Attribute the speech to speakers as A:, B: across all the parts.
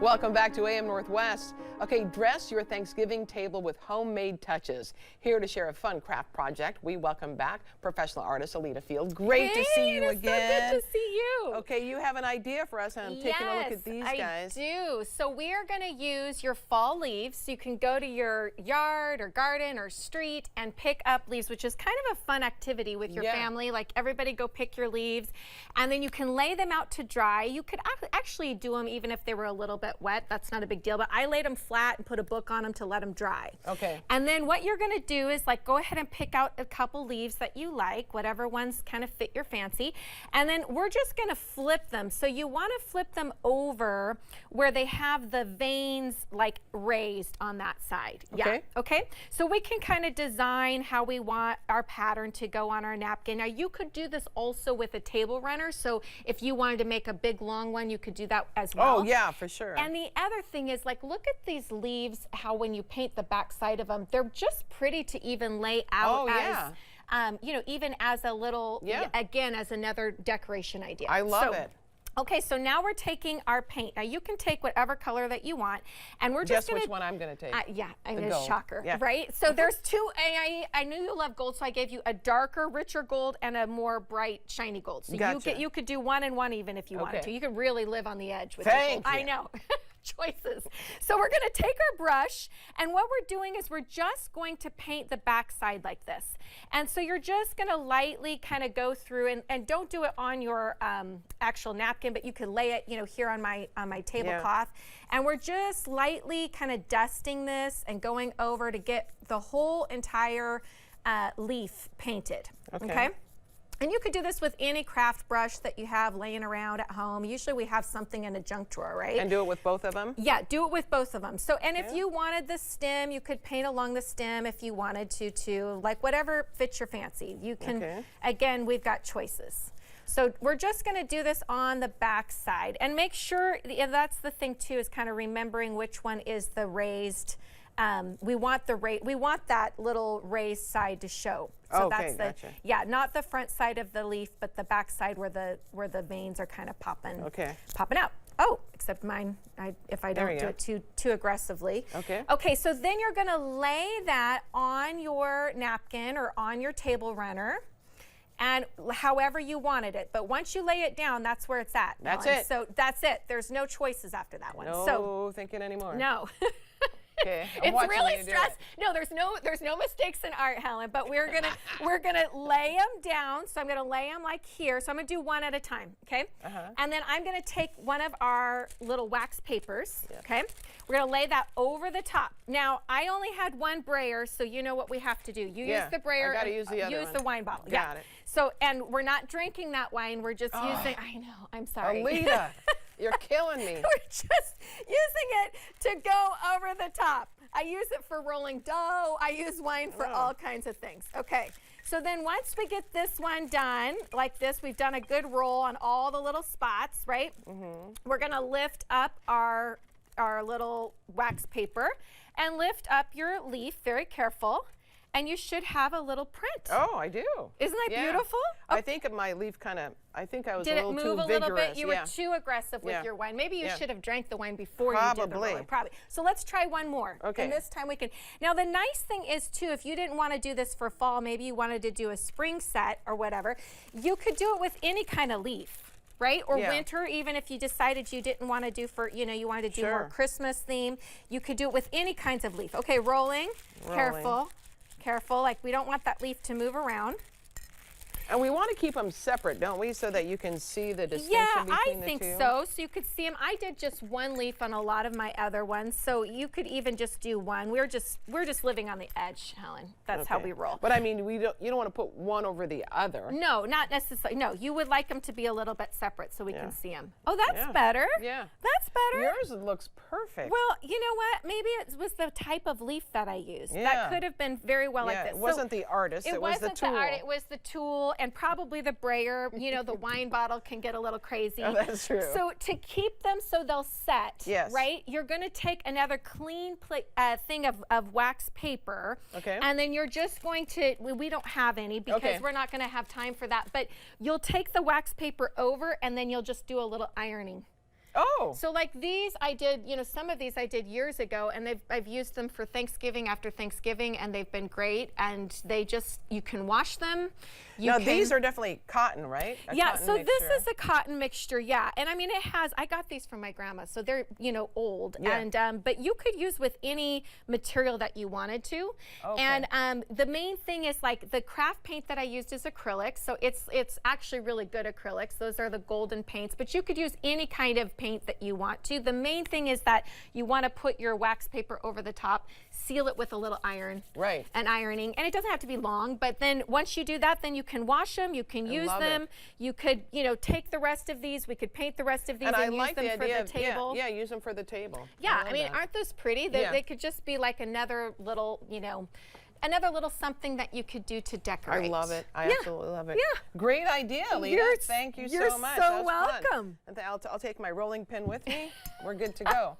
A: Welcome back to AM Northwest. Okay, dress your Thanksgiving table with homemade touches. Here to share a fun craft project, we welcome back professional artist Elida Field. Great to see you again.
B: So good to see you.
A: Okay, you have an idea for us. I'm taking a look at these guys.
B: I do. So we are going to use your fall leaves. You can go to your yard or garden or street and pick up leaves, which is kind of a fun activity with your family. Like everybody go pick your leaves, and then you can lay them out to dry. You could actually do them even if they were a little bit wet. That's not a big deal, but I laid them flat and put a book on them to let them dry.
A: Okay.
B: And then what you're going to do is like go ahead and pick out a couple leaves that you like, whatever ones kind of fit your fancy, and then we're just going to flip them. So you want to flip them over where they have the veins like raised on that side.
A: Okay.
B: Yeah. Okay. So we can kind of design how we want our pattern to go on our napkin. Now you could do this also with a table runner. So if you wanted to make a big long one, you could do that as well.
A: Oh yeah, for sure.
B: And the other thing is, like, look at these leaves, how when you paint the back side of them, they're just pretty to even lay out as, you know, even as a little, again, as another decoration idea.
A: I love it.
B: Okay, so now we're taking our paint. Now you can take whatever color that you want, and we're just
A: Guess which one I'm going to take.
B: Yeah, I mean, it's shocker,
A: yeah.
B: right? So there's two. I knew you love gold, so I gave you a darker, richer gold and a more bright, shiny gold. So you could do one and one even if you wanted to. You could really live on the edge with your gold. I know. Choices. So we're going to take our brush, and what we're doing is we're just going to paint the back side like this. And so you're just going to lightly kind of go through, and don't do it on your actual napkin, but you could lay it, you know, here on my tablecloth. And we're just lightly kind of dusting this and going over to get the whole entire leaf painted. Okay? And you could do this with any craft brush that you have laying around at home. Usually we have something in a junk drawer, right?
A: And do it with both of them?
B: Yeah, do it with both of them. So, and if you wanted the stem, you could paint along the stem if you wanted to, like whatever fits your fancy. You can, again, we've got choices. So we're just going to do this on the back side. And make sure, that's the thing too, is kind of remembering which one is the raised. We want that little raised side to show. So that's the not the front side of the leaf, but the back side where the veins are kind of popping out. Oh, except mine, if I don't do it too aggressively. Okay, so then you're going to lay that on your napkin or on your table runner, and however you wanted it. But once you lay it down, that's where it's at.
A: That's it.
B: So that's it. There's no choices after that one.
A: No thinking anymore.
B: No.
A: Okay,
B: it's really stressful. No, there's no mistakes in art, Helen. But we're gonna lay them down. So I'm gonna lay them like here. So I'm gonna do one at a time. Okay. And then I'm gonna take one of our little wax papers. Okay. We're gonna lay that over the top. Now I only had one brayer, so you know what we have to do. You use the brayer.
A: I gotta use the other
B: use
A: one.
B: the wine bottle.
A: Got it.
B: So, and we're not drinking that wine. We're just using. I know. I'm sorry.
A: Elida. You're killing me.
B: We're just using it to go over the top. I use it for rolling dough. I use wine for all kinds of things. Okay, so then once we get this one done, like this, we've done a good roll on all the little spots, right? We're gonna lift up our little wax paper and lift up your leaf, very careful. And you should have a little print.
A: Oh, I do.
B: Isn't that beautiful?
A: I think my leaf I think I was
B: a little too vigorous. Did it move a little bit? You were too aggressive with your wine. Maybe you should have drank the wine before you did the rolling. Probably. So let's try one more.
A: Okay.
B: And this time we can. Now the nice thing is too, if you didn't want to do this for fall, maybe you wanted to do a spring set or whatever, you could do it with any kind of leaf. Right? Or winter, even if you decided you didn't want to do you wanted to do more Christmas theme, you could do it with any kinds of leaf. Okay, rolling. Careful, like we don't want that leaf to move around.
A: And we want to keep them separate, don't we, so that you can see the distinction between the two?
B: Yeah, I think so. So you could see them. I did just one leaf on a lot of my other ones, so you could even just do one. We're just living on the edge, Helen. That's how we roll.
A: But I mean, you don't want to put one over the other.
B: No, not necessarily. No, you would like them to be a little bit separate so we can see them. Oh, that's better.
A: Yeah.
B: That's better.
A: Yours looks perfect.
B: Well, you know what? Maybe it was the type of leaf that I used. That could have been very well like this.
A: It wasn't the artist. It was the tool.
B: It was the tool, and probably the brayer. You know, the wine bottle can get a little crazy.
A: Oh, that's true.
B: So to keep them so they'll set, right, you're going to take another clean thing of wax paper.
A: Okay.
B: And then you're just going to, we don't have any because we're not going to have time for that, but you'll take the wax paper over and then you'll just do a little ironing.
A: Oh.
B: So like these I did, you know, some of these I did years ago, and I've used them for Thanksgiving after Thanksgiving, and they've been great. And they just, you can wash them.
A: Now these are definitely cotton, right?
B: Yeah, so this is a cotton mixture, yeah. And I mean, it has, I got these from my grandma, so they're, you know, old.
A: Yeah.
B: And but you could use with any material that you wanted to.
A: Okay.
B: And the main thing is like the craft paint that I used is acrylic, so it's actually really good acrylics. Those are the golden paints, but you could use any kind of paint that you want to. The main thing is that you want to put your wax paper over the top, seal it with a little iron.
A: Right.
B: And ironing, and it doesn't have to be long, but then once you do that, then you can wash them, you can use them. You could, you know, take the rest of these, we could paint the rest of these and use them for the table.
A: Yeah, use them for the table.
B: Yeah, I mean, aren't those pretty? They could just be like another little, you know, another little something that you could do to decorate.
A: I love it. I absolutely love it.
B: Yeah.
A: Great idea, Elida. Thank you so much.
B: You're so
A: That was
B: welcome.
A: Fun. And I'll take my rolling pin with me. We're good to go.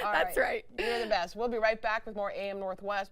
A: All
B: That's right.
A: You're the best. We'll be right back with more AM Northwest.